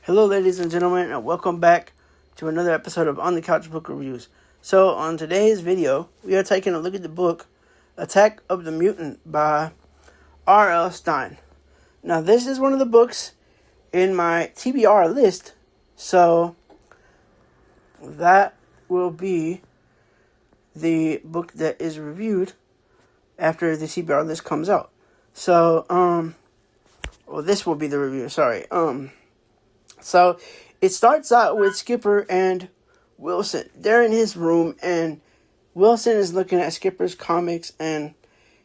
Hello, ladies and gentlemen, and welcome back to another episode of On the Couch Book Reviews. So, on today's video, we are taking a look at the book Attack of the Mutant by R.L. Stine. Now, this is one of the books in my TBR list, so that will be the book that is reviewed after the TBR list comes out. So, this will be the review, sorry. So, it starts out with Skipper and Wilson. They're in his room, and Wilson is looking at Skipper's comics, and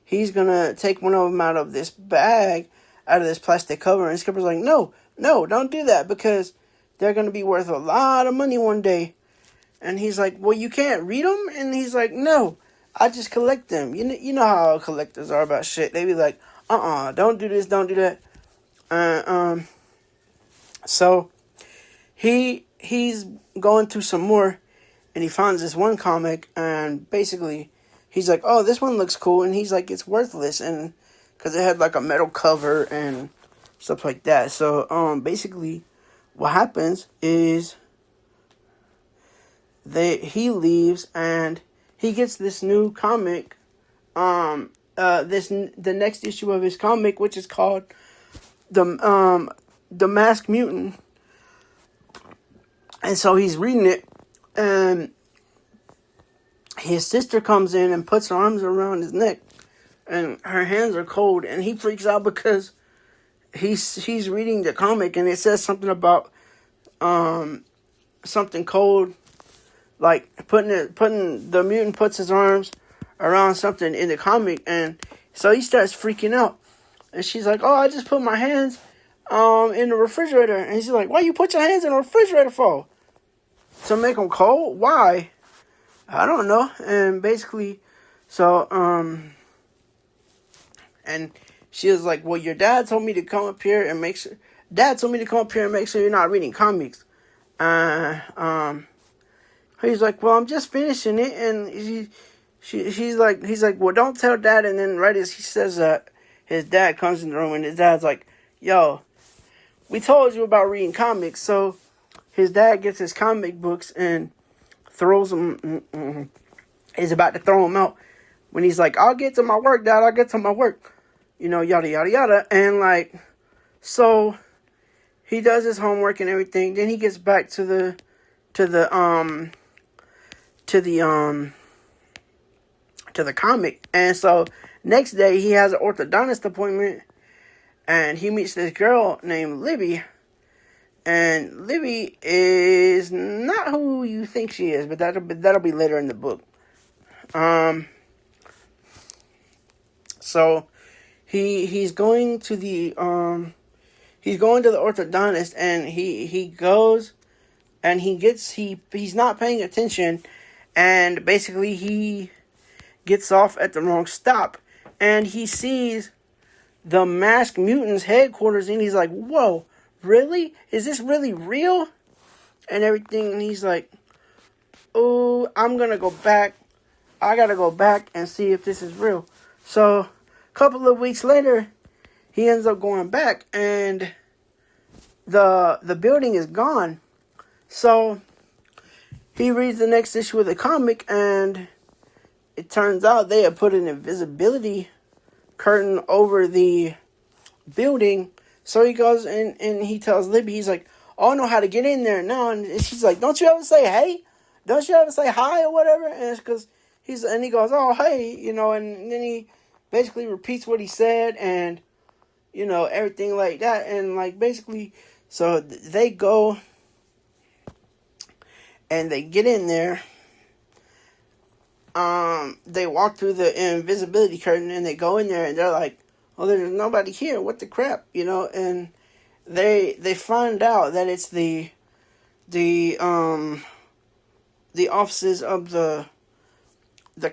he's gonna take one of them out of this bag, out of this plastic cover, and Skipper's like, no, don't do that, because they're gonna be worth a lot of money one day. And he's like, well, you can't read them? And he's like, no, I just collect them. You know how collectors are about shit. They be like, don't do this, don't do that. So he's going through some more, and he finds this one comic, and basically he's like, oh, this one looks cool, and he's like, it's worthless, and because it had like a metal cover and stuff like that. So basically what happens is he leaves, and he gets this new comic, the next issue of his comic, which is called the Masked Mutant. And so he's reading it, and his sister comes in and puts her arms around his neck, and her hands are cold, and he freaks out because he's reading the comic, and it says something about something cold, like the mutant puts his arms around something in the comic, and so he starts freaking out, and she's like, oh, I just put my hands in the refrigerator. And he's like, why you put your hands in the refrigerator for? To make them cold? Why? I don't know. And basically, so, and she was like, well, your dad told me to come up here and make sure you're not reading comics. He's like, well, I'm just finishing it. And he's like, well, don't tell dad. And then right as he says that, his dad comes in the room, and his dad's like, yo, we told you about reading comics. So his dad gets his comic books and throws them. He's about to throw them out when he's like, I'll get to my work, Dad. I'll get to my work. Yada, yada, yada. And like, so he does his homework and everything. Then he gets back to the comic. And so next day he has an orthodontist appointment. And he meets this girl named Libby. And Libby is not who you think she is, but that'll be later in the book. So he's going to the orthodontist, and he goes, and he's not paying attention, and basically he gets off at the wrong stop, and he sees the Masked Mutants headquarters, and he's like, whoa, really? Is this really real? And everything, and he's like, oh, I'm gonna go back. I gotta go back and see if this is real. So, a couple of weeks later, he ends up going back, and the building is gone. So, he reads the next issue of the comic, and it turns out they had put an invisibility curtain over the building. So he goes and he tells Libby, he's like, oh, I know how to get in there now. And she's like, don't you ever say hey? Don't you ever say hi or whatever? And it's because he goes, oh, hey, and then he basically repeats what he said, and everything like that. And like basically, so they go and they get in there. They walk through the invisibility curtain, and they go in there, and they're like, oh, there's nobody here. What the crap, And they find out that it's the offices of the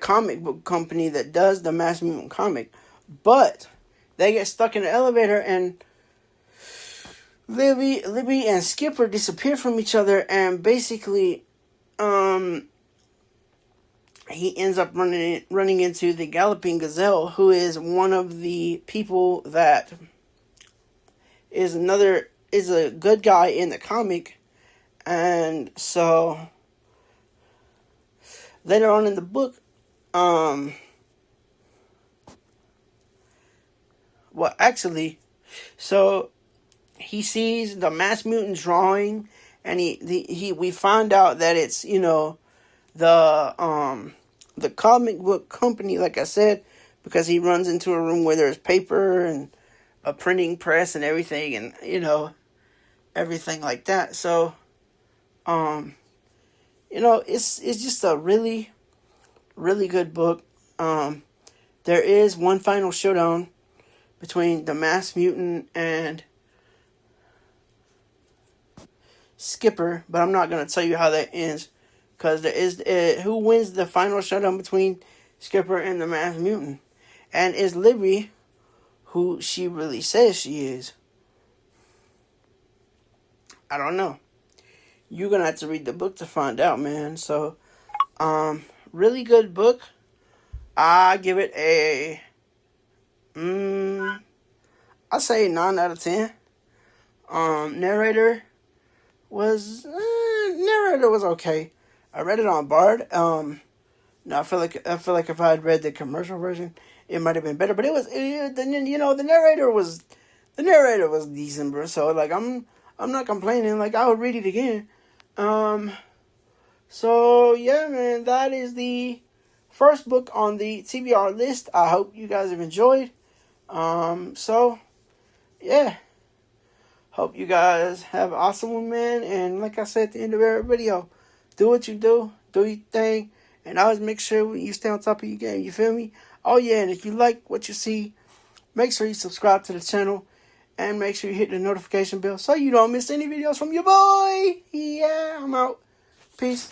comic book company that does the Masked Mutant comic. But they get stuck in the elevator, and Libby and Skipper disappear from each other, and basically, he ends up running into the Galloping Gazelle, who is one of the people that is is a good guy in the comic, and so later on in the book, well, actually, so he sees the mass mutant drawing, and we find out that it's, you know, the comic book company, like I said, because he runs into a room where there's paper and a printing press and everything, and, you know, everything like that. So, you know, it's just a really, really good book. There is one final showdown between the mass mutant and Skipper, but I'm not going to tell you how that ends, because there is who wins the final showdown between Skipper and the mass mutant, and is Libby who she really says she is? I don't know. You're gonna have to read the book to find out, man. So, really good book. I give it a, I say 9 out of 10. Narrator was okay. I read it on Bard. No, I feel like if I had read the commercial version, it might have been better. But the narrator was decent, bro. So like I'm not complaining. Like I would read it again. So yeah, man, that is the first book on the TBR list. I hope you guys have enjoyed. So yeah. Hope you guys have an awesome one, man. And like I said at the end of every video, do what you do your thing, and always make sure you stay on top of your game. You feel me? Oh yeah, and if you like what you see, make sure you subscribe to the channel, and make sure you hit the notification bell so you don't miss any videos from your boy. Yeah, I'm out. Peace.